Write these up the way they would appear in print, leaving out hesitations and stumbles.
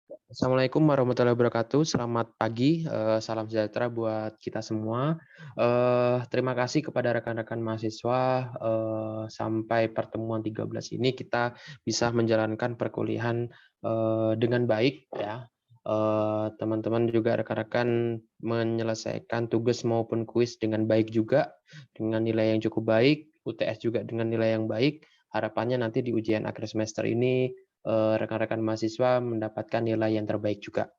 Assalamualaikum warahmatullahi wabarakatuh. Selamat pagi, salam sejahtera buat kita semua. Terima kasih kepada rekan-rekan mahasiswa, sampai pertemuan 13 ini kita bisa menjalankan perkuliahan, dengan baik ya. Teman-teman juga rekan-rekan menyelesaikan tugas maupun kuis dengan baik juga, dengan nilai yang cukup baik, UTS juga dengan nilai yang baik. Harapannya nanti di ujian akhir semester ini rekan-rekan mahasiswa mendapatkan nilai yang terbaik juga.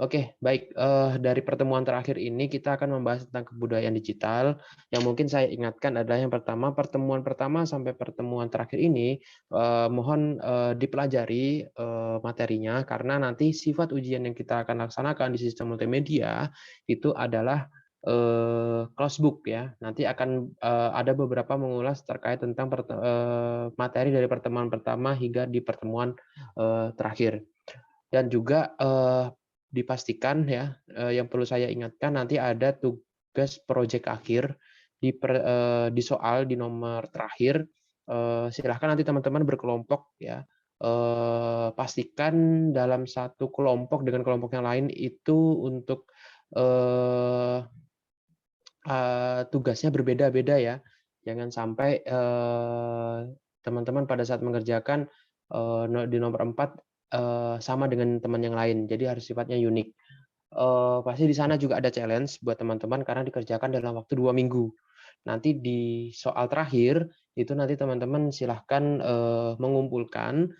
Oke, baik. Dari pertemuan terakhir ini kita akan membahas tentang kebudayaan digital. Yang mungkin saya ingatkan adalah yang pertama, pertemuan pertama sampai pertemuan terakhir ini mohon dipelajari materinya karena nanti sifat ujian yang kita akan laksanakan di sistem multimedia itu adalah closed book ya. Nanti akan ada beberapa mengulas terkait tentang materi dari pertemuan pertama hingga di pertemuan terakhir. Dan juga dipastikan ya, yang perlu saya ingatkan nanti ada tugas proyek akhir di soal di nomor terakhir. Silahkan nanti teman-teman berkelompok ya. Pastikan dalam satu kelompok dengan kelompok yang lain itu untuk eh, tugasnya berbeda-beda ya. Jangan sampai teman-teman pada saat mengerjakan di nomor 4 sama dengan teman yang lain. Jadi harus sifatnya unik. Pasti di sana juga ada challenge buat teman-teman karena dikerjakan dalam waktu 2 minggu. Nanti di soal terakhir itu nanti teman-teman silahkan mengumpulkan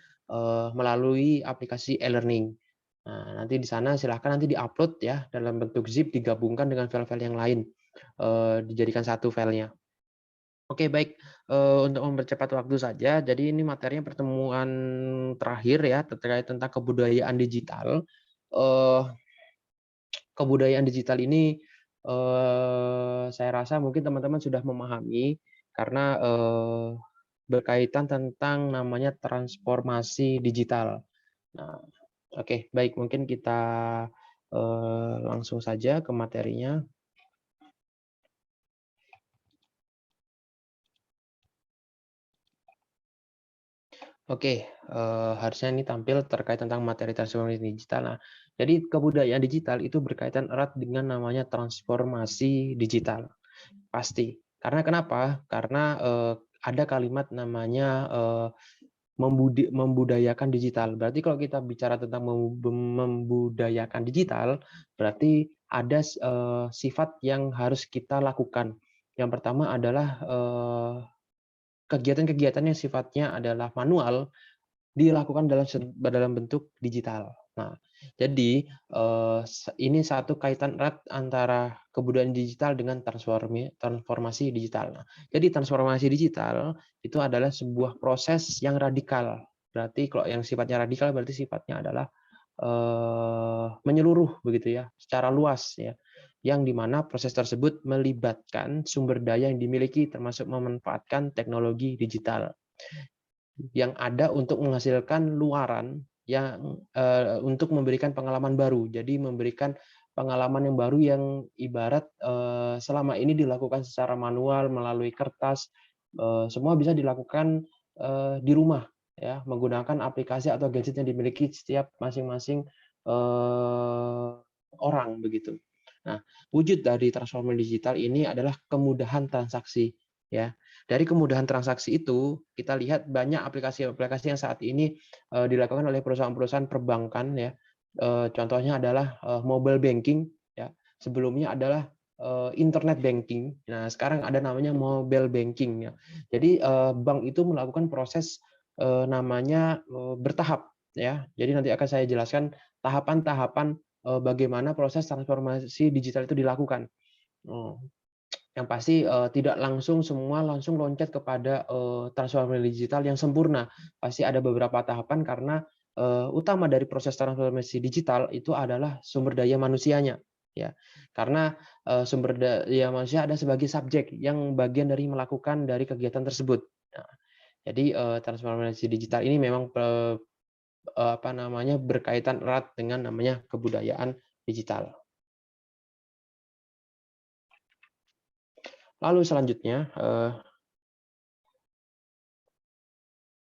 melalui aplikasi e-learning. Nah, nanti di sana silahkan nanti diupload ya dalam bentuk zip digabungkan dengan file-file yang lain, dijadikan satu filenya. Oke baik, untuk mempercepat waktu saja, jadi ini materinya pertemuan terakhir ya terkait tentang kebudayaan digital. Eee, Kebudayaan digital ini, saya rasa mungkin teman-teman sudah memahami karena, berkaitan tentang namanya transformasi digital. Nah, oke baik mungkin kita, langsung saja ke materinya. Oke, harusnya ini tampil terkait tentang materi transformasi digital. Nah, jadi kebudayaan digital itu berkaitan erat dengan namanya transformasi digital, pasti. Karena kenapa? Karena, ada kalimat namanya, membudayakan digital. Berarti kalau kita bicara tentang membudayakan digital, berarti ada sifat yang harus kita lakukan. Yang pertama adalah, kegiatan-kegiatan yang sifatnya adalah manual, dilakukan dalam bentuk digital. Nah, jadi, ini satu kaitan erat antara kebudayaan digital dengan transformasi digital. Nah, jadi transformasi digital itu adalah sebuah proses yang radikal. Berarti kalau yang sifatnya radikal berarti sifatnya adalah, menyeluruh begitu ya, secara luas ya, yang di mana proses tersebut melibatkan sumber daya yang dimiliki termasuk memanfaatkan teknologi digital yang ada untuk menghasilkan luaran yang untuk memberikan pengalaman baru. Jadi memberikan pengalaman yang baru yang ibarat selama ini dilakukan secara manual melalui kertas, semua bisa dilakukan di rumah ya menggunakan aplikasi atau gadget yang dimiliki setiap masing-masing orang begitu. Nah, wujud dari transformasi digital ini adalah kemudahan transaksi ya. Dari kemudahan transaksi itu, kita lihat banyak aplikasi-aplikasi yang saat ini dilakukan oleh perusahaan-perusahaan perbankan ya. Contohnya adalah mobile banking ya. Sebelumnya adalah internet banking. Nah, sekarang ada namanya mobile banking ya. Jadi bank itu melakukan proses namanya bertahap ya. Jadi nanti akan saya jelaskan tahapan-tahapan bagaimana proses transformasi digital itu dilakukan. Oh. Yang pasti, tidak langsung semua langsung loncat kepada, transformasi digital yang sempurna. Pasti ada beberapa tahapan karena, utama dari proses transformasi digital itu adalah sumber daya manusianya, ya. Karena, sumber daya manusia ada sebagai subjek yang bagian dari melakukan dari kegiatan tersebut. Nah, jadi, transformasi digital ini memang, apa namanya, berkaitan erat dengan namanya kebudayaan digital. Lalu selanjutnya,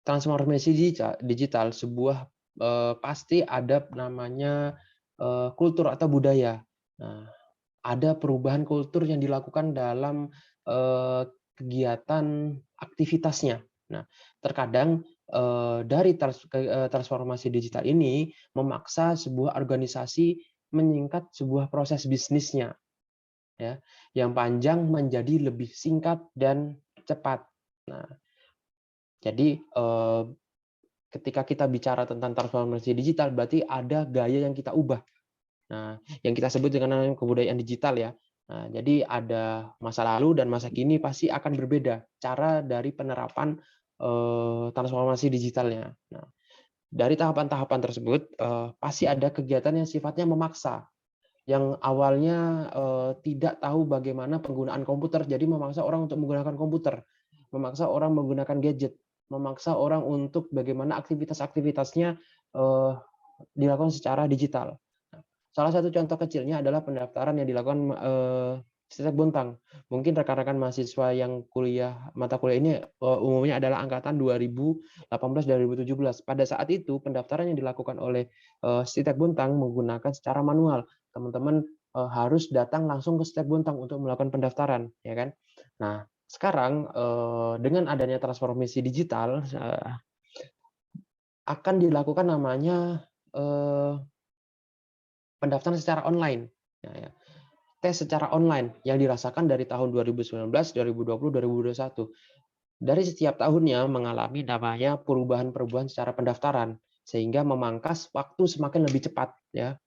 transformasi digital sebuah pasti ada namanya kultur atau budaya. Nah, ada perubahan kultur yang dilakukan dalam kegiatan aktivitasnya. Nah, terkadang dari transformasi digital ini memaksa sebuah organisasi menyingkat sebuah proses bisnisnya, ya, yang panjang menjadi lebih singkat dan cepat. Nah, jadi ketika kita bicara tentang transformasi digital, berarti ada gaya yang kita ubah. Nah, yang kita sebut dengan kebudayaan digital ya. Nah, jadi ada masa lalu dan masa kini pasti akan berbeda cara dari penerapan transformasi digitalnya. Nah, dari tahapan-tahapan tersebut pasti ada kegiatan yang sifatnya memaksa, yang awalnya tidak tahu bagaimana penggunaan komputer, jadi memaksa orang untuk menggunakan komputer, memaksa orang menggunakan gadget, memaksa orang untuk bagaimana aktivitas-aktivitasnya dilakukan secara digital. Salah satu contoh kecilnya adalah pendaftaran yang dilakukan Sistek Bontang. Mungkin rekan-rekan mahasiswa yang kuliah mata kuliah ini umumnya adalah angkatan 2018-2017. Pada saat itu pendaftaran yang dilakukan oleh Sistek Bontang menggunakan secara manual. Teman-teman harus datang langsung ke Sistek Bontang untuk melakukan pendaftaran, ya kan? Nah, sekarang dengan adanya transformasi digital akan dilakukan namanya pendaftaran secara online. Ya, ya. Tes secara online yang dirasakan dari tahun 2019, 2020, 2021. Dari setiap tahunnya mengalami namanya perubahan-perubahan secara pendaftaran sehingga memangkas waktu semakin lebih cepat ya.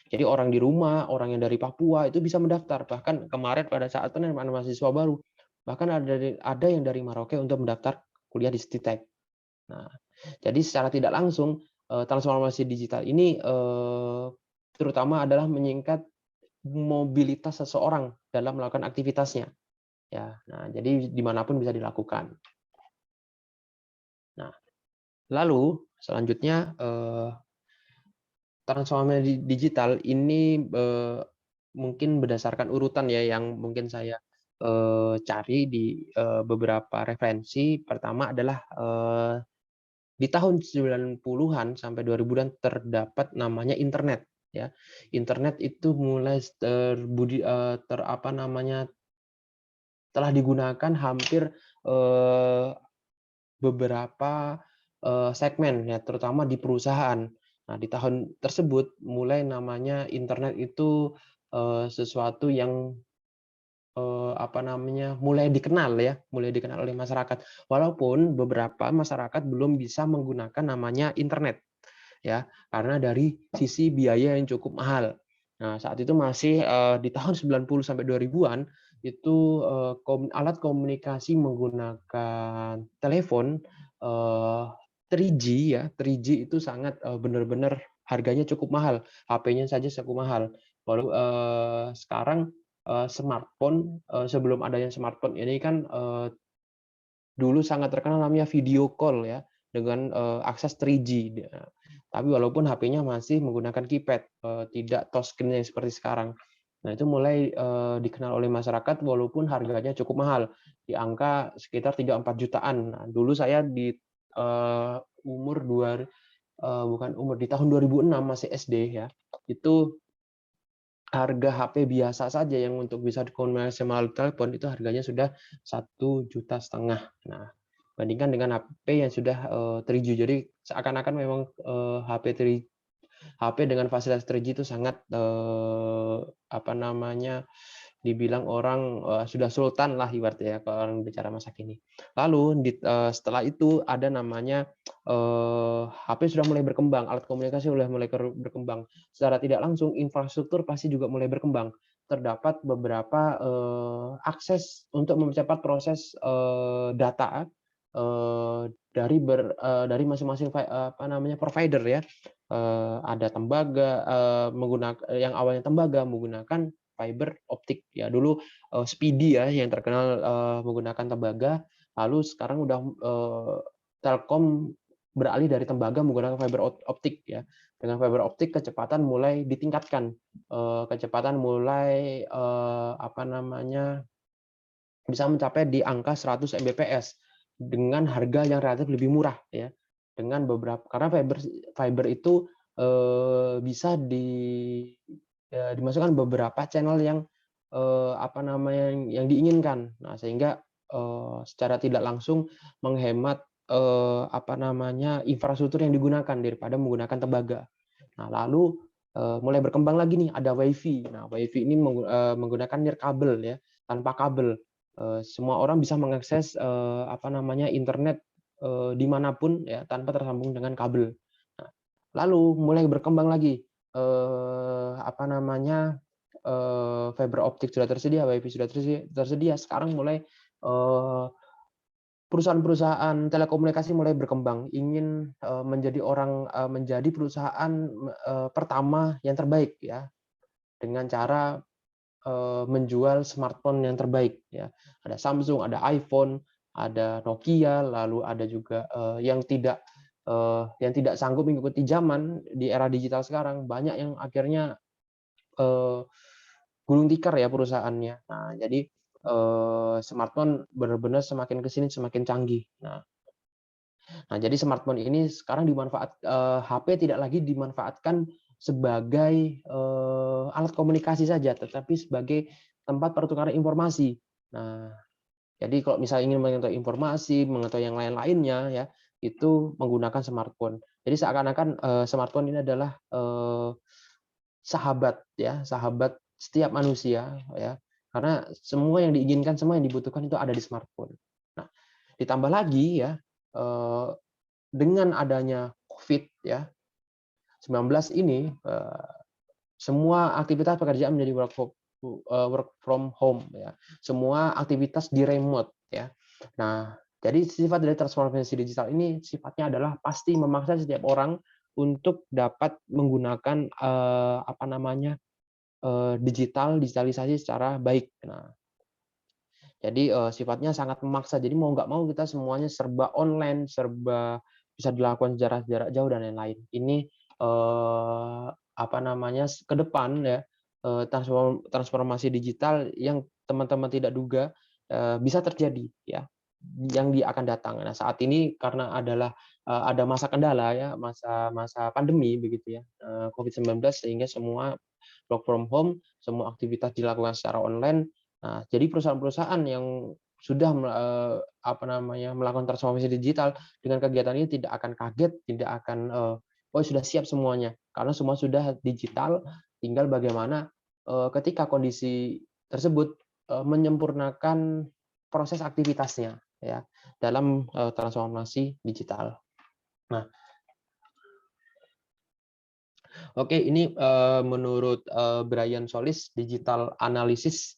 Jadi orang di rumah, orang yang dari Papua itu bisa mendaftar. Bahkan kemarin pada saat penerimaan mahasiswa baru, bahkan ada yang dari Maroke untuk mendaftar kuliah di Stitek. Nah, jadi secara tidak langsung transformasi digital ini terutama adalah menyingkat mobilitas seseorang dalam melakukan aktivitasnya. Ya, nah jadi dimanapun bisa dilakukan. Nah, lalu selanjutnya transformasi digital ini mungkin berdasarkan urutan ya yang mungkin saya cari di beberapa referensi. Pertama adalah di tahun 90-an sampai 2000-an terdapat namanya internet ya. Internet itu mulai apa namanya telah digunakan hampir beberapa segmen ya, terutama di perusahaan. Nah, di tahun tersebut mulai namanya internet itu sesuatu yang apa namanya mulai dikenal oleh masyarakat. Walaupun beberapa masyarakat belum bisa menggunakan namanya internet ya, karena dari sisi biaya yang cukup mahal. Nah, saat itu masih di tahun 90 sampai 2000-an itu alat komunikasi menggunakan telepon 3G ya, 3G itu sangat benar-benar harganya cukup mahal. HP-nya saja cukup mahal. Walau sekarang smartphone sebelum adanya smartphone ini kan dulu sangat terkenal namanya video call ya dengan akses 3G. Tapi walaupun HP-nya masih menggunakan keypad, tidak touchscreen yang seperti sekarang. Nah, itu mulai dikenal oleh masyarakat walaupun harganya cukup mahal, di angka sekitar 3-4 jutaan. Nah, dulu saya di umur bukan umur di tahun 2006 masih SD ya. Itu harga HP biasa saja yang untuk bisa dikomunikasi melalui telepon itu harganya sudah 1,5 juta. Nah, bandingkan dengan HP yang sudah 3G. Jadi seakan-akan memang HP dengan fasilitas 3G itu sangat apa namanya dibilang orang sudah sultan lah ibaratnya ya kalau orang bicara masa kini. Lalu setelah itu ada namanya HP sudah mulai berkembang, alat komunikasi sudah mulai berkembang. Secara tidak langsung infrastruktur pasti juga mulai berkembang. Terdapat beberapa akses untuk mempercepat proses data dari masing-masing apa namanya provider ya. Ada tembaga menggunakan yang awalnya tembaga menggunakan fiber optik ya dulu Speedy ya yang terkenal menggunakan tembaga, lalu sekarang udah Telkom beralih dari tembaga menggunakan fiber optik ya. Dengan fiber optik kecepatan mulai ditingkatkan, kecepatan mulai apa namanya bisa mencapai di angka 100 Mbps dengan harga yang relatif lebih murah ya. dengan beberapa, karena fiber itu bisa dimasukkan beberapa channel yang apa namanya yang diinginkan. Nah, sehingga secara tidak langsung menghemat apa namanya infrastruktur yang digunakan daripada menggunakan tembaga. Nah, lalu mulai berkembang lagi nih ada WiFi. Nah, WiFi ini menggunakan nirkabel ya, tanpa kabel. Semua orang bisa mengakses apa namanya internet dimanapun ya tanpa tersambung dengan kabel. Nah, lalu mulai berkembang lagi apa namanya fiber optik sudah tersedia, WiFi sudah tersedia. Sekarang mulai perusahaan-perusahaan telekomunikasi mulai berkembang, ingin menjadi perusahaan pertama yang terbaik ya, dengan cara menjual smartphone yang terbaik ya. Ada Samsung, ada iPhone, ada Nokia, lalu ada juga yang tidak sanggup mengikuti zaman di era digital sekarang. Banyak yang akhirnya gulung tikar ya perusahaannya. Nah, jadi smartphone benar-benar semakin ke sini semakin canggih. Nah, jadi smartphone ini sekarang HP tidak lagi dimanfaatkan sebagai alat komunikasi saja, tetapi sebagai tempat pertukaran informasi. Nah, jadi kalau misalnya ingin mengetahui informasi, mengetahui yang lain-lainnya ya, itu menggunakan smartphone. Jadi seakan-akan smartphone ini adalah sahabat ya, sahabat setiap manusia ya. Karena semua yang diinginkan, semua yang dibutuhkan itu ada di smartphone. Nah, ditambah lagi ya dengan adanya COVID ya 19 ini semua aktivitas pekerjaan menjadi work from home ya. Semua aktivitas di remote ya. Nah, jadi sifat dari transformasi digital ini sifatnya adalah pasti memaksa setiap orang untuk dapat menggunakan apa namanya digitalisasi secara baik. Nah, jadi sifatnya sangat memaksa. Jadi mau nggak mau kita semuanya serba online, serba bisa dilakukan jarak jauh dan lain-lain. Ini apa namanya ke depan ya transformasi digital yang teman-teman tidak duga bisa terjadi ya yang akan datang. Nah, saat ini karena ada masa kendala ya, masa pandemi begitu ya, COVID-19 sehingga semua work from home, semua aktivitas dilakukan secara online. Nah, jadi perusahaan-perusahaan yang sudah apa namanya melakukan transformasi digital dengan kegiatan ini tidak akan kaget, tidak akan oh sudah siap semuanya karena semua sudah digital, tinggal bagaimana ketika kondisi tersebut menyempurnakan proses aktivitasnya ya dalam transformasi digital. Nah, oke, ini menurut Brian Solis, digital analisis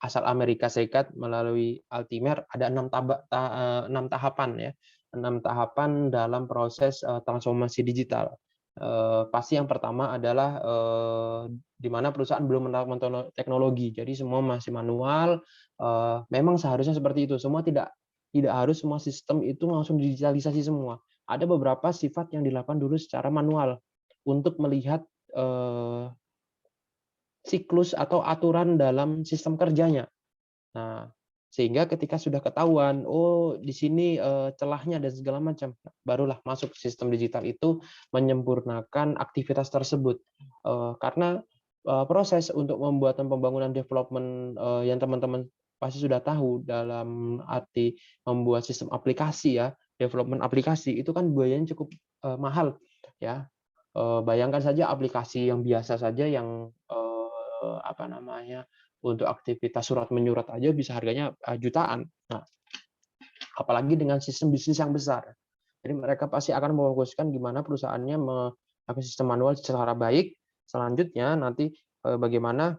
asal Amerika Serikat melalui Altimer ada 6 tahapan ya, 6 tahapan dalam proses transformasi digital. Pasti yang pertama adalah di mana perusahaan belum menerapkan teknologi, jadi semua masih manual. Memang seharusnya seperti itu, semua tidak harus semua sistem itu langsung digitalisasi semua. Ada beberapa sifat yang dilakukan dulu secara manual untuk melihat siklus atau aturan dalam sistem kerjanya. Nah, sehingga ketika sudah ketahuan, oh di sini celahnya dan segala macam, barulah masuk sistem digital itu menyempurnakan aktivitas tersebut. Karena proses untuk pembangunan development yang teman-teman pasti sudah tahu dalam arti membuat sistem aplikasi ya, development aplikasi itu kan biayanya cukup mahal ya. Bayangkan saja aplikasi yang biasa saja yang apa namanya untuk aktivitas surat menyurat aja bisa harganya jutaan. Nah, apalagi dengan sistem bisnis yang besar. Jadi mereka pasti akan memfokuskan gimana perusahaannya melakukan sistem manual secara baik. Selanjutnya nanti bagaimana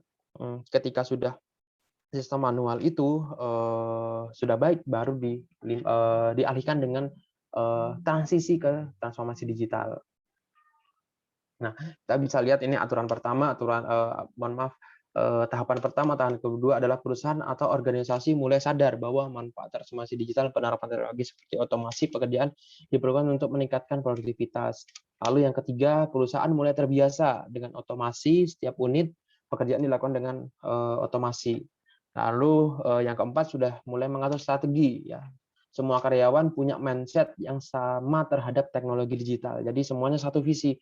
ketika sudah sistem manual itu sudah baik, baru dialihkan dengan transisi ke transformasi digital. Nah, kita bisa lihat ini aturan pertama, tahapan pertama, tahapan kedua adalah perusahaan atau organisasi mulai sadar bahwa manfaat transformasi digital penerapan teknologi seperti otomasi pekerjaan diperlukan untuk meningkatkan produktivitas. Lalu yang ketiga, perusahaan mulai terbiasa dengan otomasi, setiap unit pekerjaan dilakukan dengan otomasi. Lalu yang keempat sudah mulai mengatur strategi ya. semua karyawan punya mindset yang sama terhadap teknologi digital. Jadi semuanya satu visi.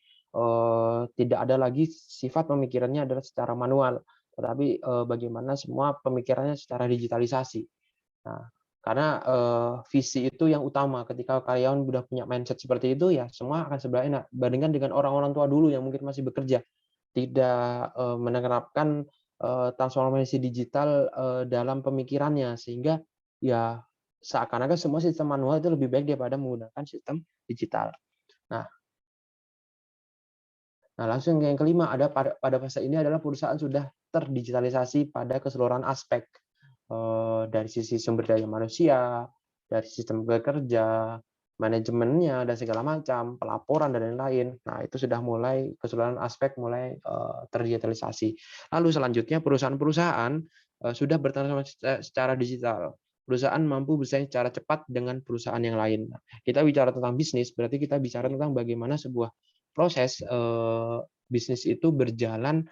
Tidak ada lagi sifat pemikirannya adalah secara manual, tetapi bagaimana semua pemikirannya secara digitalisasi. Nah, karena visi itu yang utama. Ketika karyawan sudah punya mindset seperti itu, ya semua akan serba enak. Bandingkan dengan orang-orang tua dulu yang mungkin masih bekerja, tidak menerapkan transformasi digital dalam pemikirannya, sehingga ya seakan-akan semua sistem manual itu lebih baik daripada menggunakan sistem digital. Nah, langsung yang kelima, ada pada fase ini adalah perusahaan sudah terdigitalisasi pada keseluruhan aspek, dari sisi sumber daya manusia, dari sistem bekerja, manajemennya, dan segala macam, pelaporan, dan lain-lain. Nah, itu sudah mulai keseluruhan aspek mulai terdigitalisasi. Lalu selanjutnya perusahaan-perusahaan sudah bertransformasi secara digital. Perusahaan mampu bersaing secara cepat dengan perusahaan yang lain. Nah, kita bicara tentang bisnis, berarti kita bicara tentang bagaimana sebuah proses bisnis itu berjalan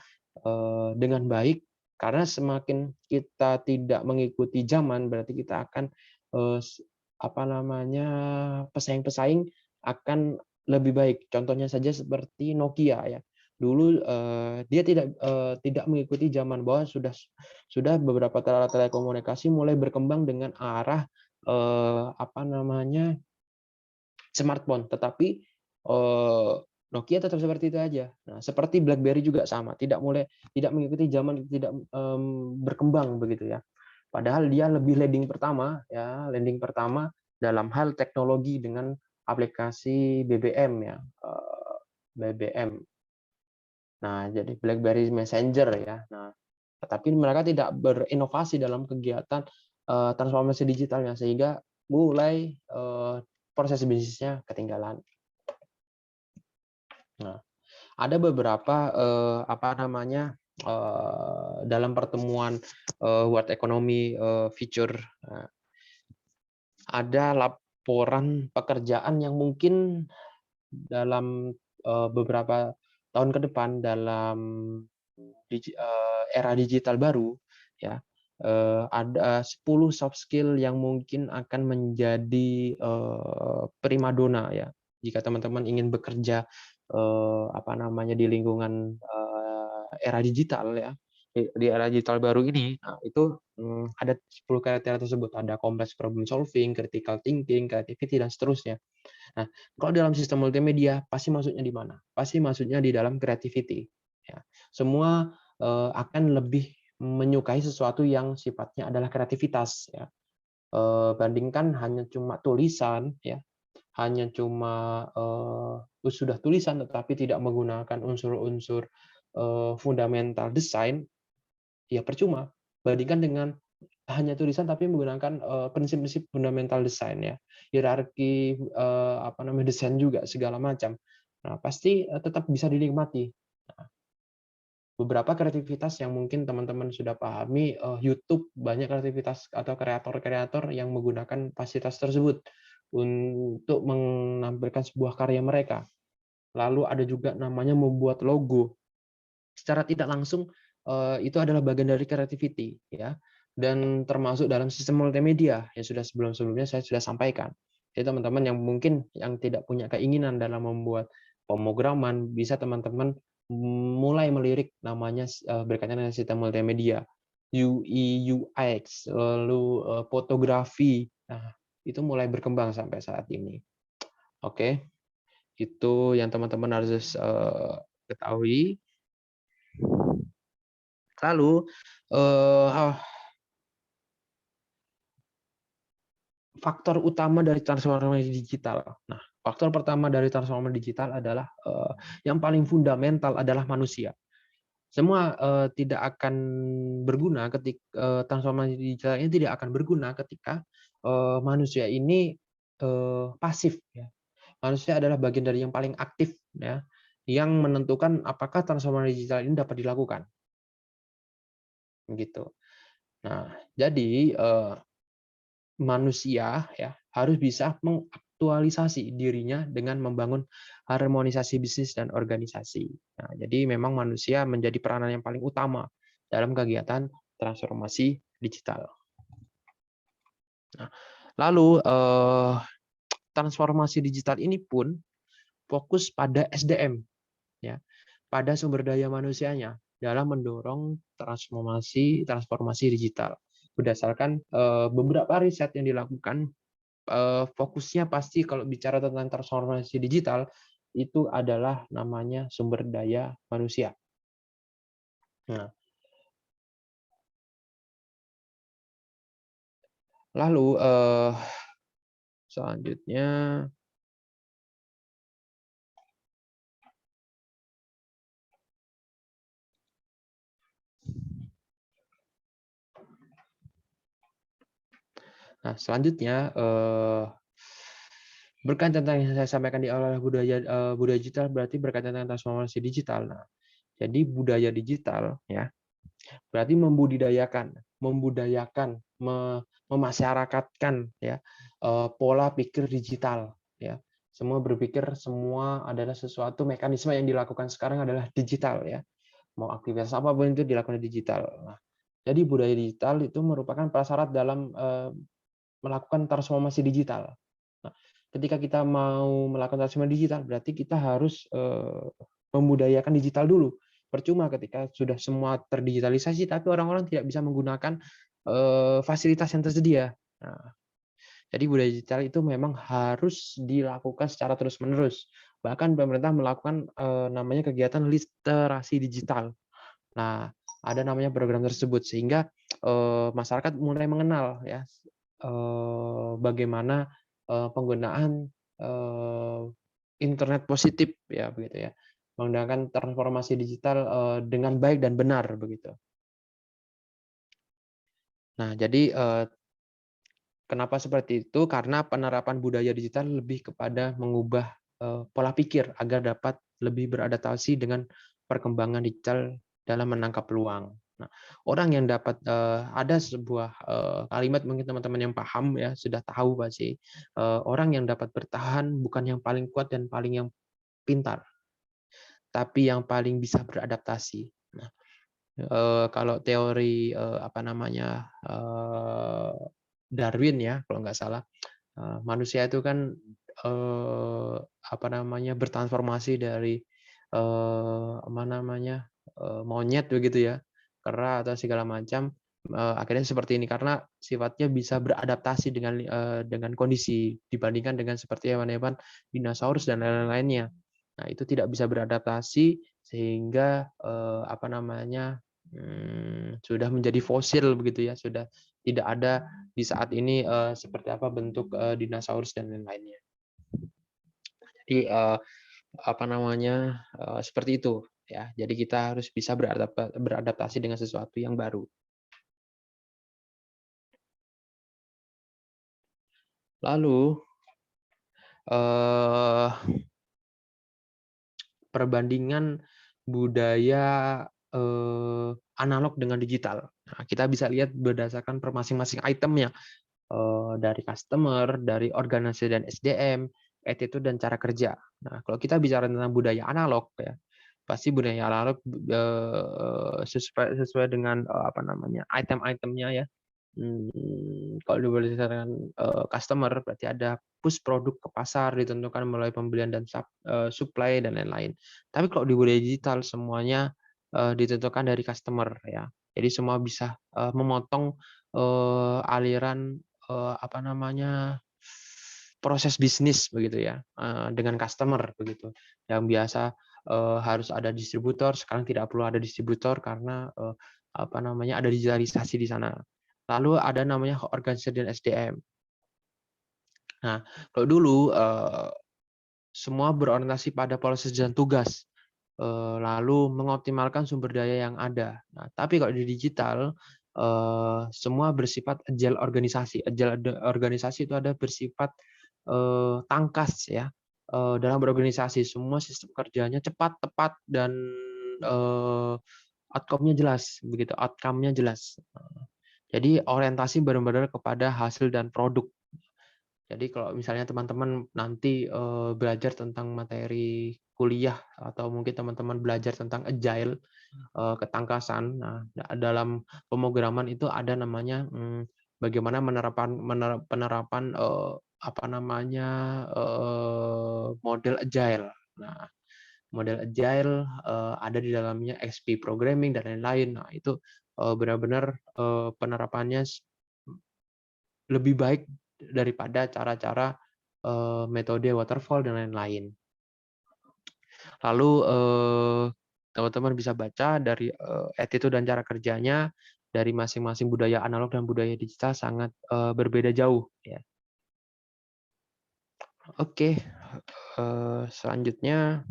dengan baik, karena semakin kita tidak mengikuti zaman, berarti kita akan pesaing-pesaing akan lebih baik. Contohnya saja seperti Nokia ya. Dulu dia tidak mengikuti zaman, bahwa sudah beberapa telekomunikasi mulai berkembang dengan arah smartphone, tetapi Nokia tetap seperti itu aja. Nah, seperti BlackBerry juga sama, tidak mengikuti zaman, tidak berkembang begitu ya. Padahal dia lebih landing pertama dalam hal teknologi dengan aplikasi BBM ya, BBM. Nah, jadi BlackBerry Messenger ya. Nah, tetapi mereka tidak berinovasi dalam kegiatan transformasi digitalnya, sehingga mulai proses bisnisnya ketinggalan. Nah, ada beberapa dalam pertemuan World Economy Future, ada laporan pekerjaan yang mungkin dalam beberapa tahun ke depan dalam era digital baru ya, ada 10 soft skill yang mungkin akan menjadi primadona ya jika teman-teman ingin bekerja di lingkungan era digital ya, di era digital baru ini. Nah, itu ada 10 kriteria tersebut, ada complex problem solving, critical thinking, creativity, dan seterusnya. Nah, kalau dalam sistem multimedia pasti masuknya di mana? Pasti masuknya di dalam creativity ya. Semua akan lebih menyukai sesuatu yang sifatnya adalah kreativitas ya. Bandingkan hanya cuma tulisan ya, hanya cuma sudah tulisan tetapi tidak menggunakan unsur-unsur fundamental desain, ya percuma. Bandingkan dengan hanya tulisan tapi menggunakan prinsip-prinsip fundamental desain ya, hierarki desain juga segala macam. Nah, pasti tetap bisa dinikmati. Nah, beberapa kreativitas yang mungkin teman-teman sudah pahami, YouTube banyak kreativitas atau kreator-kreator yang menggunakan fasilitas tersebut untuk menampilkan sebuah karya mereka. Lalu ada juga namanya membuat logo. Secara tidak langsung itu adalah bagian dari creativity ya, dan termasuk dalam sistem multimedia yang sudah sebelum-sebelumnya saya sudah sampaikan. Jadi teman-teman yang mungkin yang tidak punya keinginan dalam membuat pemrograman, bisa teman-teman mulai melirik namanya berkaitan dengan sistem multimedia, UI, UX, lalu fotografi. Nah, itu mulai berkembang sampai saat ini. Oke, itu yang teman-teman harus ketahui. Lalu faktor utama dari transformasi digital. Nah, faktor pertama dari transformasi digital adalah yang paling fundamental adalah manusia. Semua tidak akan berguna ketika transformasi digital ini tidak akan berguna ketika manusia ini pasif ya. Manusia adalah bagian dari yang paling aktif ya, yang menentukan apakah transformasi digital ini dapat dilakukan. Gitu. Nah, jadi manusia ya harus bisa mengaktualisasi dirinya dengan membangun harmonisasi bisnis dan organisasi. Nah, jadi memang manusia menjadi peranan yang paling utama dalam kegiatan transformasi digital. Nah, Lalu transformasi digital ini pun fokus pada SDM, ya, pada sumber daya manusianya dalam mendorong transformasi transformasi digital. Berdasarkan beberapa riset yang dilakukan, fokusnya pasti kalau bicara tentang transformasi digital itu adalah namanya sumber daya manusia. Nah, lalu selanjutnya, berkaitan tentang yang saya sampaikan di awal budaya digital berarti berkaitan dengan transformasi digital. Nah, jadi budaya digital ya berarti memasyarakatkan ya pola pikir digital ya. Semua berpikir semua adalah sesuatu mekanisme yang dilakukan sekarang adalah digital ya. Mau aktivitas apapun itu dilakukan digital. Nah, jadi budaya digital itu merupakan prasyarat dalam melakukan transformasi digital. Nah, ketika kita mau melakukan transformasi digital, berarti kita harus membudayakan digital dulu. Percuma ketika sudah semua terdigitalisasi, tapi orang-orang tidak bisa menggunakan fasilitas yang tersedia. Nah, jadi budaya digital itu memang harus dilakukan secara terus-menerus. Bahkan pemerintah melakukan namanya kegiatan literasi digital. Nah, ada namanya program tersebut sehingga masyarakat mulai mengenal ya bagaimana penggunaan internet positif ya begitu ya. Menggunakan transformasi digital dengan baik dan benar begitu. Nah, jadi kenapa seperti itu? Karena penerapan budaya digital lebih kepada mengubah pola pikir agar dapat lebih beradaptasi dengan perkembangan digital dalam menangkap peluang. Nah, orang yang dapat ada sebuah kalimat mungkin teman-teman yang paham ya sudah tahu pasti orang yang dapat bertahan bukan yang paling kuat dan paling yang pintar, tapi yang paling bisa beradaptasi. Nah, kalau teori apa namanya Darwin ya kalau nggak salah manusia itu kan apa namanya bertransformasi dari apa namanya monyet begitu ya, kera atau segala macam akhirnya seperti ini karena sifatnya bisa beradaptasi dengan kondisi dibandingkan dengan seperti hewan-hewan dinosaurus dan lain-lainnya. Nah, itu tidak bisa beradaptasi sehingga apa namanya sudah menjadi fosil begitu ya, sudah tidak ada di saat ini seperti apa bentuk dinosaurus dan lain-lainnya. Jadi apa namanya seperti itu ya. Jadi kita harus bisa beradaptasi dengan sesuatu yang baru. Lalu eh, perbandingan budaya analog dengan digital. Nah, kita bisa lihat berdasarkan per masing-masing itemnya dari customer, dari organisasi dan SDM, attitude dan cara kerja. Nah, kalau kita bicara tentang budaya analog ya, pasti budaya analog sesuai dengan apa namanya item-itemnya ya. Kalau berdasarkan customer berarti ada push produk ke pasar ditentukan melalui pembelian dan supply dan lain-lain. Tapi kalau di budaya digital semuanya ditentukan dari customer ya. Jadi semua bisa memotong aliran apa namanya proses bisnis begitu ya dengan customer begitu. Yang biasa harus ada distributor, sekarang tidak perlu ada distributor karena apa namanya ada digitalisasi di sana. Lalu ada namanya organisasi dan SDM. Nah, kalau dulu semua berorientasi pada proses dan tugas, lalu mengoptimalkan sumber daya yang ada. Nah, tapi kalau di digital semua bersifat agile organisasi. Agile organisasi itu ada bersifat tangkas ya. Dalam berorganisasi semua sistem kerjanya cepat, tepat dan outcome-nya jelas, begitu. Outcome-nya jelas. Jadi orientasi benar-benar kepada hasil dan produk. Jadi kalau misalnya teman-teman nanti belajar tentang materi kuliah atau mungkin teman-teman belajar tentang agile, ketangkasan. Nah, dalam pemrograman itu ada namanya bagaimana penerapan apa namanya model agile. Nah, model agile ada di dalamnya XP programming dan lain-lain. Nah, itu benar-benar penerapannya lebih baik daripada cara-cara metode waterfall dan lain-lain. Lalu teman-teman bisa baca dari attitude dan cara kerjanya dari masing-masing budaya analog dan budaya digital sangat berbeda jauh. Ya. Oke, selanjutnya,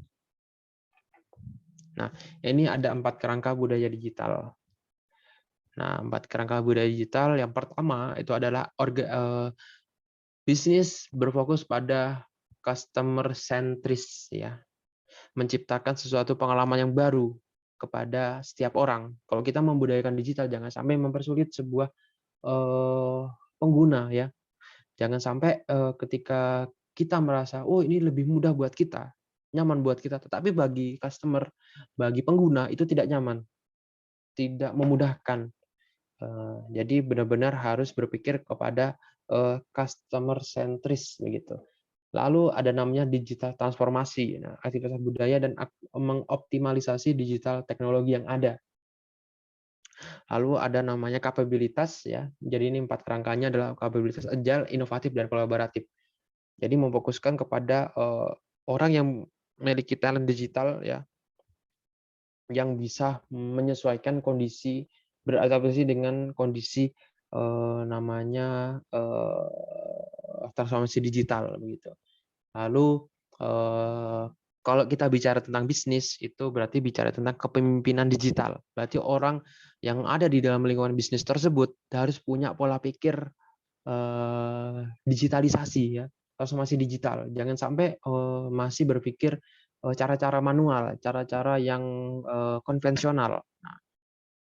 nah ini ada 4 kerangka budaya digital. Nah, 4 kerangka budaya digital yang pertama itu adalah bisnis berfokus pada customer centris, ya, menciptakan sesuatu pengalaman yang baru kepada setiap orang. Kalau kita membudayakan digital, jangan sampai mempersulit sebuah pengguna, ya. Jangan sampai ketika kita merasa, oh ini lebih mudah buat kita, nyaman buat kita, tetapi bagi customer, bagi pengguna itu tidak nyaman, tidak memudahkan. Jadi benar-benar harus berpikir kepada customer centris begitu. Lalu ada namanya digital transformasi, nah, aktivitas budaya dan mengoptimalisasi digital teknologi yang ada. Lalu ada namanya kapabilitas, ya. Jadi ini 4 kerangkanya adalah kapabilitas agile, inovatif, dan kolaboratif. Jadi memfokuskan kepada orang yang memiliki talent digital, ya, yang bisa menyesuaikan kondisi, beradaptasi dengan kondisi namanya transformasi digital begitu. Lalu kalau kita bicara tentang bisnis, itu berarti bicara tentang kepemimpinan digital. Berarti orang yang ada di dalam lingkungan bisnis tersebut harus punya pola pikir digitalisasi, ya, transformasi digital. Jangan sampai masih berpikir cara-cara manual, cara-cara yang konvensional. Nah,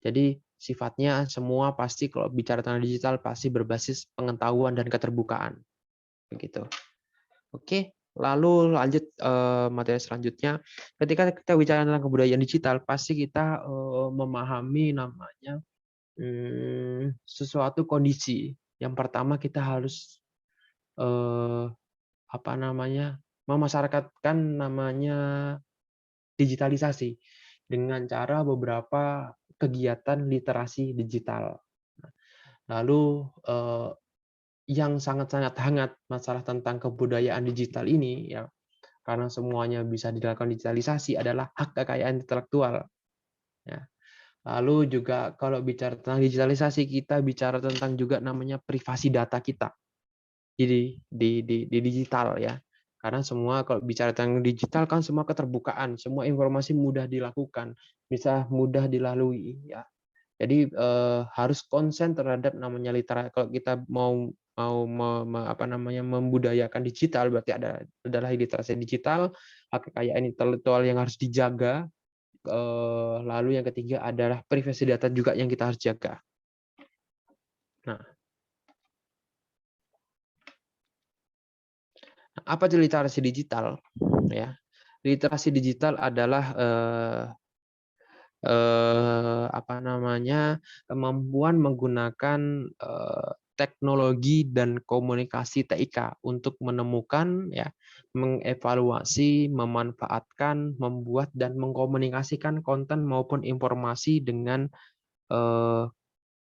jadi sifatnya semua pasti kalau bicara tentang digital pasti berbasis pengetahuan dan keterbukaan. Begitu. Oke, lalu lanjut materi selanjutnya. Ketika kita bicara tentang kebudayaan digital, pasti kita memahami namanya sesuatu kondisi. Yang pertama kita harus apa namanya memasyarakatkan namanya digitalisasi dengan cara beberapa kegiatan literasi digital. Lalu yang sangat-sangat hangat masalah tentang kebudayaan digital ini, ya, karena semuanya bisa dilakukan digitalisasi adalah hak kekayaan intelektual. Ya. Lalu juga kalau bicara tentang digitalisasi, kita bicara tentang juga namanya privasi data kita. Jadi di digital, ya. Karena semua kalau bicara tentang digital kan semua keterbukaan, semua informasi mudah dilakukan, bisa mudah dilalui, ya. Jadi harus konsen terhadap namanya literasi. Kalau kita mau apa namanya membudayakan digital, berarti adalah literasi digital, hak kekayaan intelektual yang harus dijaga. Lalu yang ketiga adalah privasi data juga yang kita harus jaga. Nah, apa itu literasi digital? Ya, literasi digital adalah apa namanya kemampuan menggunakan teknologi dan komunikasi TIK untuk menemukan, ya, mengevaluasi, memanfaatkan, membuat dan mengkomunikasikan konten maupun informasi dengan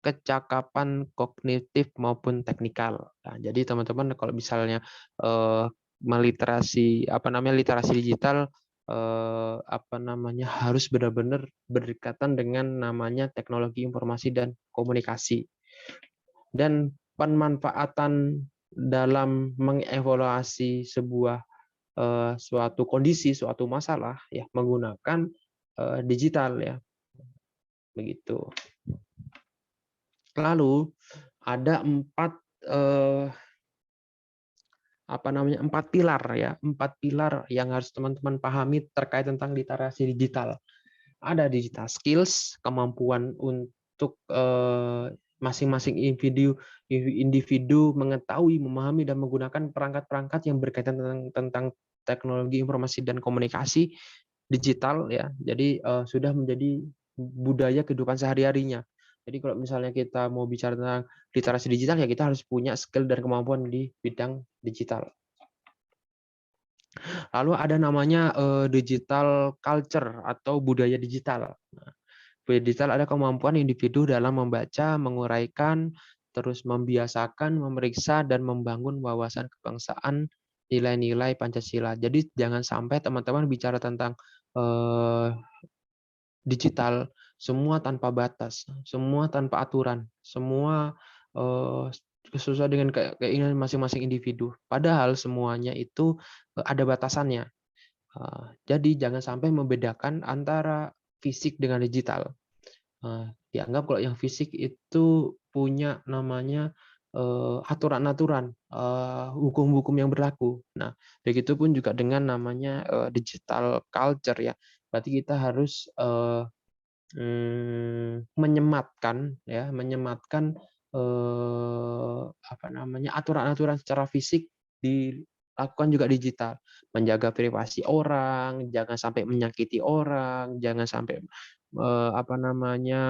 kecakapan kognitif maupun teknikal. Nah, jadi teman-teman kalau misalnya meliterasi apa namanya literasi digital apa namanya harus benar-benar berdekatan dengan namanya teknologi informasi dan komunikasi. Dan pemanfaatan dalam mengevaluasi sebuah suatu kondisi, suatu masalah, ya, menggunakan digital, ya. Begitu. Lalu ada 4 apa namanya 4 pilar, ya, 4 pilar yang harus teman-teman pahami terkait tentang literasi digital. Ada digital skills, kemampuan untuk masing-masing individu mengetahui, memahami dan menggunakan perangkat-perangkat yang berkaitan tentang teknologi informasi dan komunikasi digital, ya. Jadi sudah menjadi budaya kehidupan sehari-harinya. Jadi kalau misalnya kita mau bicara tentang literasi digital, ya kita harus punya skill dan kemampuan di bidang digital. Lalu ada namanya digital culture atau budaya digital. Nah, budaya digital ada kemampuan individu dalam membaca, menguraikan, terus membiasakan, memeriksa, dan membangun wawasan kebangsaan, nilai-nilai Pancasila. Jadi jangan sampai teman-teman bicara tentang eh, digital, semua tanpa batas, semua tanpa aturan, semua sesuai dengan keinginan masing-masing individu. Padahal semuanya itu ada batasannya. Jadi jangan sampai membedakan antara fisik dengan digital. Dianggap kalau yang fisik itu punya namanya aturan-aturan, hukum-hukum yang berlaku. Nah, begitupun juga dengan namanya digital culture ya. Berarti kita harus menyematkan ya, apa namanya, aturan-aturan secara fisik dilakukan juga digital. Menjaga privasi orang, jangan sampai menyakiti orang, jangan sampai apa namanya,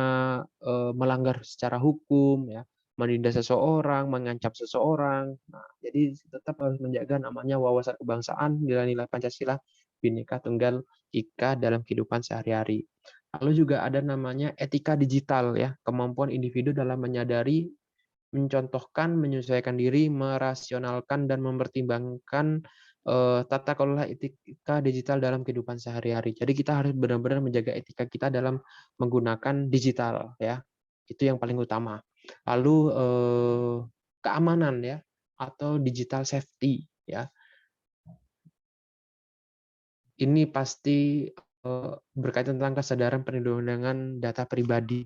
melanggar secara hukum ya, menindas seseorang, mengancam seseorang. Nah, jadi tetap harus menjaga namanya wawasan kebangsaan, nilai-nilai Pancasila, Bhinneka Tunggal Ika dalam kehidupan sehari-hari. Lalu juga ada namanya etika digital ya, kemampuan individu dalam menyadari, mencontohkan, menyesuaikan diri, merasionalkan dan mempertimbangkan tata kelola etika digital dalam kehidupan sehari-hari. Jadi kita harus benar-benar menjaga etika kita dalam menggunakan digital ya. Itu yang paling utama. Lalu keamanan ya atau digital safety ya. Ini pasti berkaitan tentang kesadaran perlindungan data pribadi.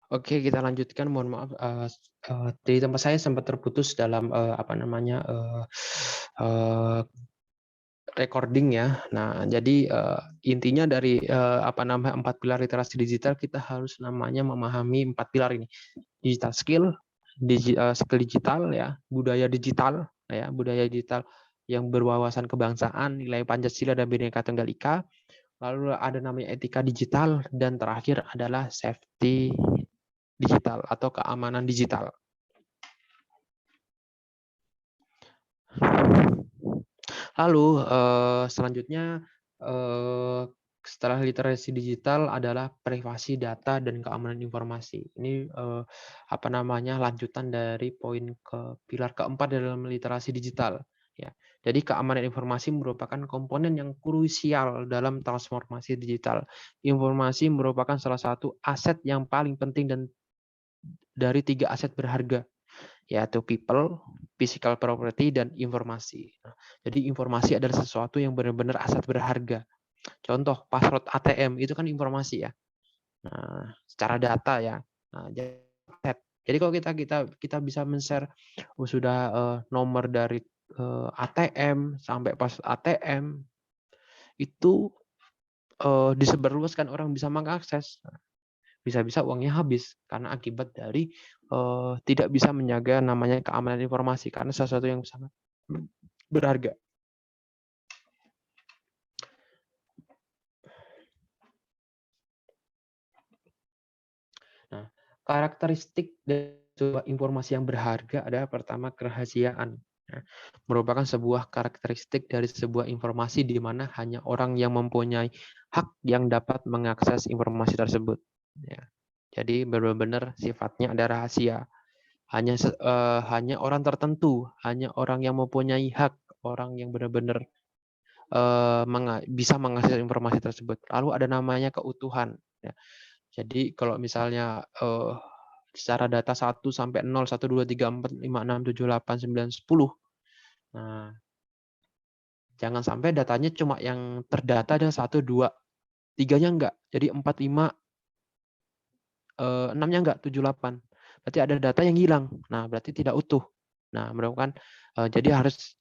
Oke, kita lanjutkan. Mohon maaf, di tempat saya sempat terputus dalam apa namanya recording ya. Nah, jadi intinya dari apa namanya 4 pilar literasi digital, kita harus namanya memahami 4 pilar ini: digital skill, skill digital ya, budaya digital yang berwawasan kebangsaan, nilai Pancasila dan Bhinneka Tunggal Ika. Lalu ada namanya etika digital, dan terakhir adalah safety digital atau keamanan digital. Lalu selanjutnya setelah literasi digital adalah privasi data dan keamanan informasi. Ini apa namanya lanjutan dari poin ke pilar keempat dalam literasi digital. Ya, jadi keamanan informasi merupakan komponen yang krusial dalam transformasi digital. Informasi merupakan salah satu aset yang paling penting dan dari 3 aset berharga, yaitu people, physical property, dan informasi. Nah, jadi informasi adalah sesuatu yang benar-benar aset berharga. Contoh, password ATM itu kan informasi ya. Nah, secara data ya. Nah, jadi kalau kita bisa men-share sudah nomor dari ATM sampai pas ATM itu disebarluaskan, orang bisa mengakses. Bisa-bisa uangnya habis karena akibat dari tidak bisa menjaga namanya keamanan informasi, karena sesuatu yang sangat berharga. Nah, karakteristik dari sebuah informasi yang berharga adalah pertama kerahasiaan. Nah, merupakan sebuah karakteristik dari sebuah informasi di mana hanya orang yang mempunyai hak yang dapat mengakses informasi tersebut. Ya. Jadi benar-benar sifatnya ada rahasia. Hanya orang tertentu, hanya orang yang mempunyai hak, orang yang benar-benar bisa mengakses informasi tersebut. Lalu ada namanya keutuhan. Ya. Jadi kalau misalnya secara data 1 sampai 0, 1, 2, 3, 4, 5, 6, 7, 8, 9, 10. Nah, jangan sampai datanya cuma yang terdata ada 1, 2, 3-nya enggak. Jadi 4, 5, 6-nya enggak, 7, 8. Berarti ada data yang hilang. Nah, berarti tidak utuh. Nah, merupakan jadi harus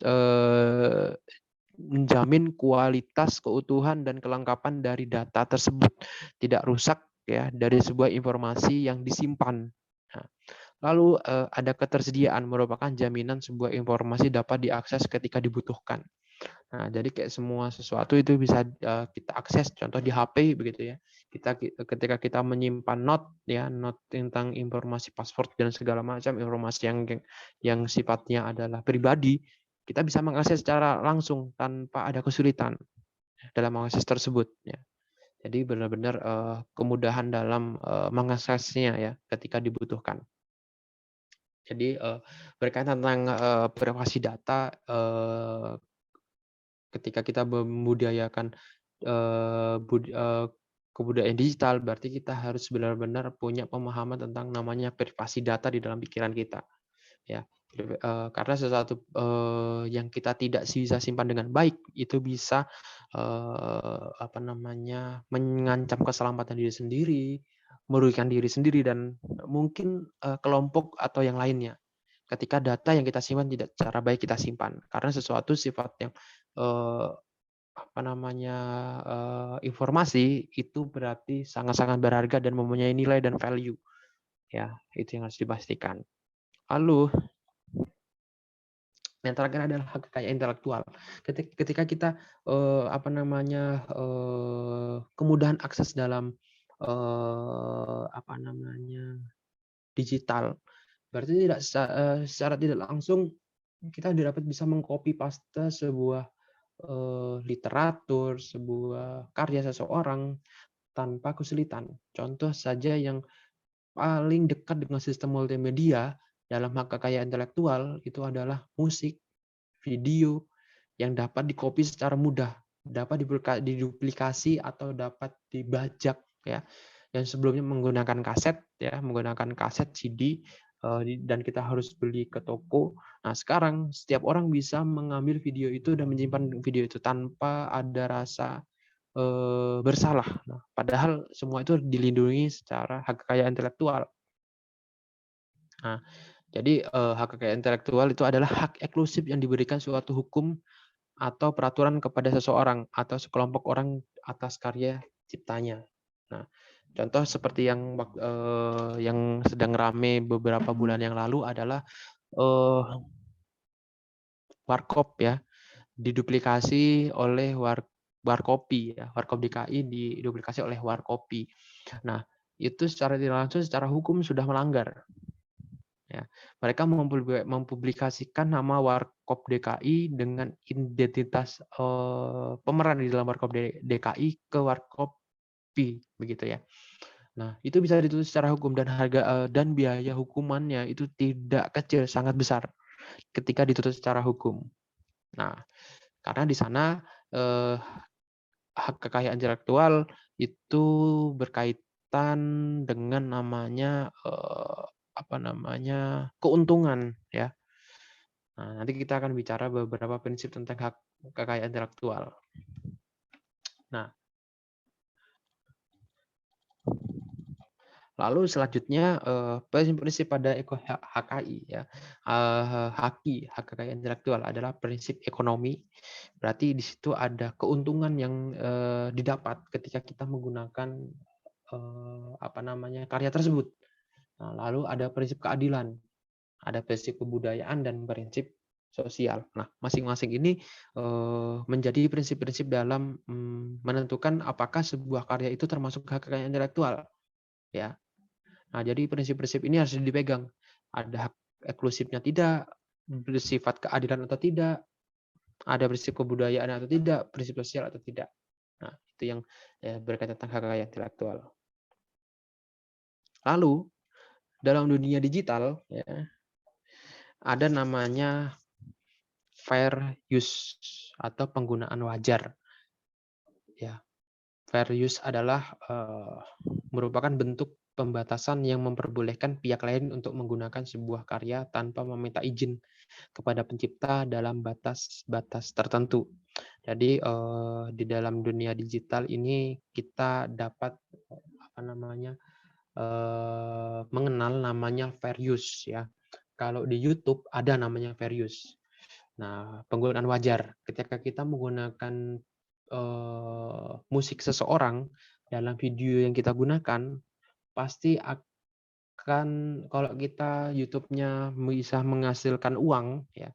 menjamin kualitas, keutuhan, dan kelengkapan dari data tersebut. Tidak rusak ya dari sebuah informasi yang disimpan. Nah, lalu ada ketersediaan merupakan jaminan sebuah informasi dapat diakses ketika dibutuhkan. Nah, jadi kayak semua sesuatu itu bisa kita akses. Contoh di HP begitu ya. Ketika kita menyimpan note tentang informasi password dan segala macam informasi yang sifatnya adalah pribadi, kita bisa mengakses secara langsung tanpa ada kesulitan dalam mengakses tersebut. Ya. Jadi benar-benar kemudahan dalam mengaksesnya ya ketika dibutuhkan. Jadi berkaitan tentang privasi data, ketika kita membudidayakan kebudayaan digital, berarti kita harus benar-benar punya pemahaman tentang namanya privasi data di dalam pikiran kita. Ya, karena sesuatu yang kita tidak bisa simpan dengan baik itu bisa mengancam keselamatan diri sendiri, merugikan diri sendiri dan mungkin kelompok atau yang lainnya. Ketika data yang kita simpan tidak secara baik kita simpan, karena sesuatu sifat yang eh, informasi itu berarti sangat-sangat berharga dan mempunyai nilai dan value. Ya, itu yang harus dipastikan. Lalu yang terakhir adalah hak kekayaan intelektual. Ketika kita kemudahan akses dalam digital, berarti tidak secara tidak langsung kita dapat bisa mengcopy paste sebuah literatur, sebuah karya seseorang tanpa kesulitan. Contoh saja yang paling dekat dengan sistem multimedia dalam hak kekayaan intelektual itu adalah musik, video yang dapat dikopi secara mudah, dapat diduplikasi atau dapat dibajak ya. Yang sebelumnya menggunakan kaset CD dan kita harus beli ke toko. Nah, sekarang setiap orang bisa mengambil video itu dan menyimpan video itu tanpa ada rasa bersalah. Nah, padahal semua itu dilindungi secara hak kekayaan intelektual. Nah, jadi hak kekayaan intelektual itu adalah hak eksklusif yang diberikan suatu hukum atau peraturan kepada seseorang atau sekelompok orang atas karya ciptanya. Nah, contoh seperti yang sedang rame beberapa bulan yang lalu adalah Warkop ya, diduplikasi oleh Warkopi ya, Warkop DKI diduplikasi oleh Warkopi. Nah, itu secara tidak langsung secara hukum sudah melanggar. Ya, mereka mempublikasikan nama Warkop DKI dengan identitas pemeran di dalam Warkop DKI ke Warkopi begitu ya. Nah, itu bisa dituntut secara hukum dan dan biaya hukumannya itu tidak kecil, sangat besar ketika dituntut secara hukum. Nah, karena di sana hak kekayaan intelektual itu berkaitan dengan namanya keuntungan ya. Nah, nanti kita akan bicara beberapa prinsip tentang hak kekayaan intelektual. Nah, lalu selanjutnya prinsip pada HKI ya. Hak kekayaan intelektual adalah prinsip ekonomi. Berarti di situ ada keuntungan yang didapat ketika kita menggunakan karya tersebut. Nah, lalu ada prinsip keadilan, ada prinsip kebudayaan dan prinsip sosial. Nah, masing-masing ini menjadi prinsip-prinsip dalam menentukan apakah sebuah karya itu termasuk hak kekayaan intelektual. Ya. Nah, jadi prinsip-prinsip ini harus dipegang. Ada hak eksklusifnya tidak, bersifat keadilan atau tidak, ada prinsip kebudayaan atau tidak, prinsip sosial atau tidak. Nah, itu yang berkaitan tentang hak kekayaan intelektual. Lalu dalam dunia digital ya, ada namanya fair use atau penggunaan wajar. Ya, fair use adalah merupakan bentuk pembatasan yang memperbolehkan pihak lain untuk menggunakan sebuah karya tanpa meminta izin kepada pencipta dalam batas-batas tertentu. Jadi di dalam dunia digital ini kita dapat apa namanya mengenal namanya fair use ya. Kalau di YouTube ada namanya fair use. Nah, penggunaan wajar ketika kita menggunakan musik seseorang dalam video yang kita gunakan, pasti akan kalau kita YouTube-nya bisa menghasilkan uang ya,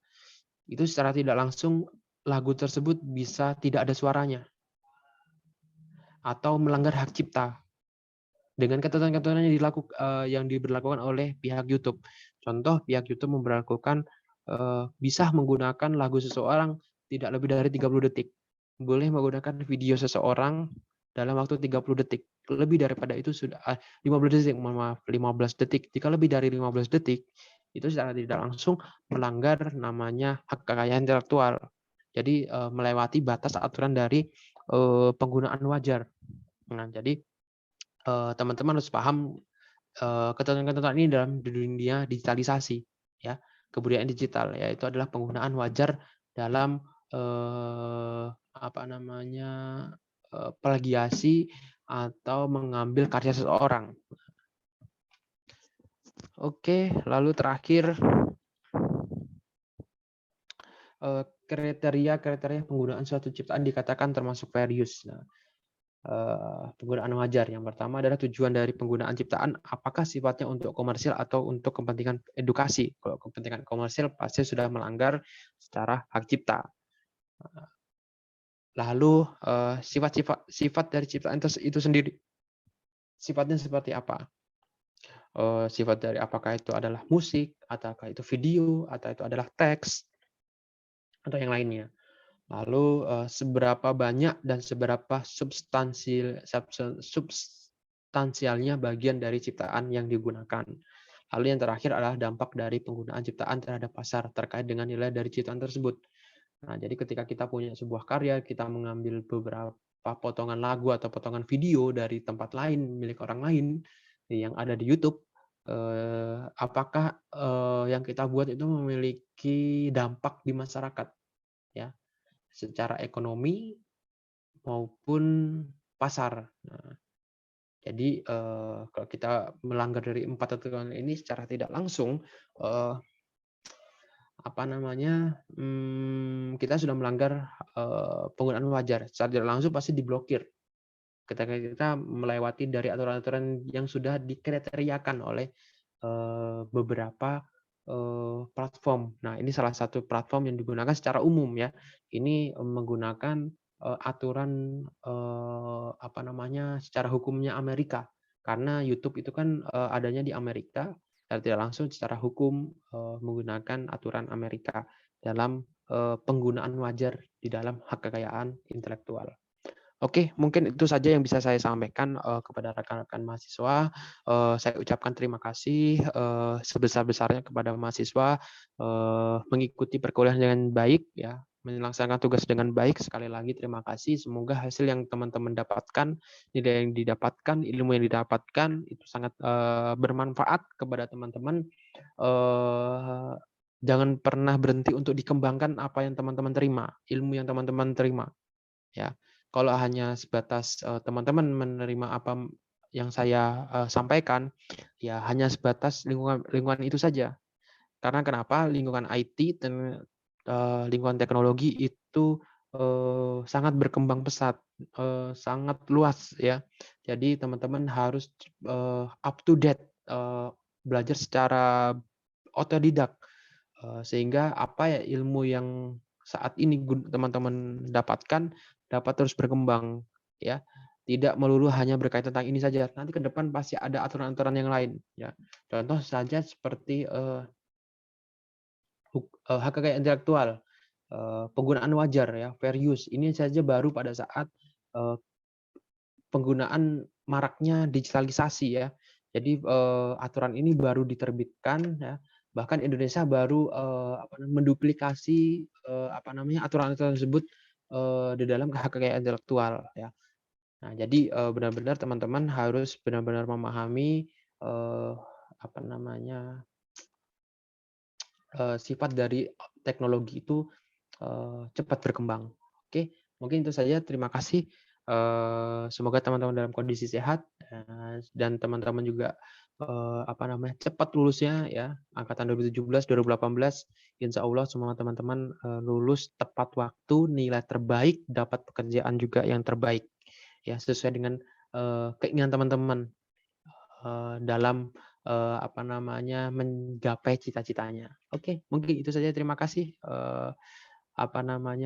itu secara tidak langsung lagu tersebut bisa tidak ada suaranya atau melanggar hak cipta dengan ketentuan-ketentuan yang diberlakukan oleh pihak YouTube. Contoh, pihak YouTube memberlakukan bisa menggunakan lagu seseorang tidak lebih dari 30 detik. Boleh menggunakan video seseorang dalam waktu 30 detik. Lebih daripada itu sudah 15 detik, maaf, 15 detik. Jika lebih dari 15 detik, itu secara tidak langsung melanggar namanya hak kekayaan intelektual. Jadi melewati batas aturan dari penggunaan wajar. Nah, jadi teman-teman harus paham ketentuan-ketentuan ini dalam dunia digitalisasi ya, kebudayaan digital, yaitu adalah penggunaan wajar dalam apa namanya plagiasi atau mengambil karya seseorang. Oke, lalu terakhir kriteria penggunaan suatu ciptaan dikatakan termasuk fair use. Nah, penggunaan wajar. Yang pertama adalah tujuan dari penggunaan ciptaan, apakah sifatnya untuk komersil atau untuk kepentingan edukasi. Kalau kepentingan komersil pasti sudah melanggar secara hak cipta. Lalu sifat dari ciptaan itu sendiri, sifatnya seperti apa? Sifat dari apakah itu adalah musik, ataukah itu video, atau itu adalah teks, atau yang lainnya. Lalu seberapa banyak dan seberapa substansialnya bagian dari ciptaan yang digunakan. Lalu yang terakhir adalah dampak dari penggunaan ciptaan terhadap pasar terkait dengan nilai dari ciptaan tersebut. Nah, jadi ketika kita punya sebuah karya, kita mengambil beberapa potongan lagu atau potongan video dari tempat lain, milik orang lain yang ada di YouTube, apakah yang kita buat itu memiliki dampak di masyarakat, ya, secara ekonomi maupun pasar. Nah, jadi kalau kita melanggar dari 4 aturan ini secara tidak langsung, apa namanya, kita sudah melanggar penggunaan wajar. Secara tidak langsung pasti diblokir. Ketika kita melewati dari aturan-aturan yang sudah dikriteriakan oleh beberapa platform. Nah, ini salah satu platform yang digunakan secara umum ya. Ini menggunakan aturan apa namanya secara hukumnya Amerika. Karena YouTube itu kan adanya di Amerika, secara tidak langsung secara hukum menggunakan aturan Amerika dalam penggunaan wajar di dalam hak kekayaan intelektual. Oke, mungkin itu saja yang bisa saya sampaikan kepada rekan-rekan mahasiswa. Saya ucapkan terima kasih sebesar-besarnya kepada mahasiswa mengikuti perkuliahan dengan baik, ya, melaksanakan tugas dengan baik. Sekali lagi terima kasih. Semoga hasil yang teman-teman dapatkan, nilai yang didapatkan, ilmu yang didapatkan itu sangat bermanfaat kepada teman-teman. Jangan pernah berhenti untuk dikembangkan apa yang teman-teman terima, ilmu yang teman-teman terima. Ya, kalau hanya sebatas teman-teman menerima apa yang saya sampaikan, ya hanya sebatas lingkungan itu saja. Karena kenapa? Lingkungan IT dan lingkungan teknologi itu sangat berkembang pesat, sangat luas ya. Jadi teman-teman harus up to date, belajar secara otodidak, sehingga apa ya ilmu yang saat ini teman-teman dapatkan dapat terus berkembang ya. Tidak melulu hanya berkaitan tentang ini saja. Nanti ke depan pasti ada aturan-aturan yang lain ya. Contoh saja seperti hak kekayaan intelektual, penggunaan wajar ya, fair use. Ini saja baru pada saat penggunaan maraknya digitalisasi ya. Jadi, aturan ini baru diterbitkan ya, bahkan Indonesia baru, menduplikasi, aturan-aturan tersebut, di dalam hak kekayaan intelektual ya. Nah, jadi, benar-benar teman-teman harus benar-benar memahami, eee, apa namanya, sifat dari teknologi itu, cepat berkembang. Oke, mungkin itu saja. Terima kasih. Semoga teman-teman dalam kondisi sehat, dan teman-teman juga, cepat lulusnya ya, angkatan 2017, 2018, insya Allah semua teman-teman, lulus tepat waktu, nilai terbaik, dapat pekerjaan juga yang terbaik, ya, sesuai dengan, keinginan teman-teman, dalam, menggapai cita-citanya. Oke, mungkin itu saja. Terima kasih.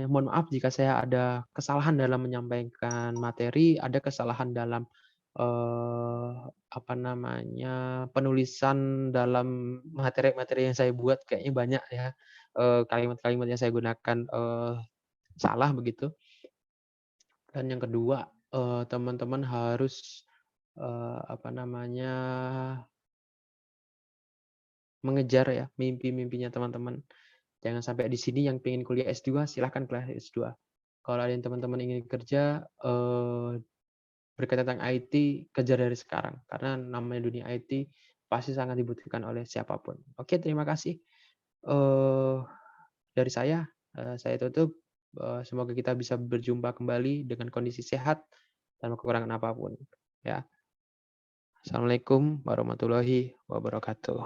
Mohon maaf jika saya ada kesalahan dalam menyampaikan materi, ada kesalahan dalam, penulisan dalam materi-materi yang saya buat kayaknya banyak ya, kalimat-kalimat yang saya gunakan, salah begitu. Dan yang kedua, teman-teman harus, mengejar ya mimpi-mimpinya teman-teman. Jangan sampai di sini yang pengen kuliah S2 silahkan kuliah S2. Kalau ada yang teman-teman ingin kerja, berkaitan tentang IT, kejar dari sekarang, karena namanya dunia IT pasti sangat dibutuhkan oleh siapapun. Oke, terima kasih. Eee, dari saya tutup, semoga kita bisa berjumpa kembali dengan kondisi sehat tanpa kekurangan apapun, ya. Assalamualaikum warahmatullahi wabarakatuh.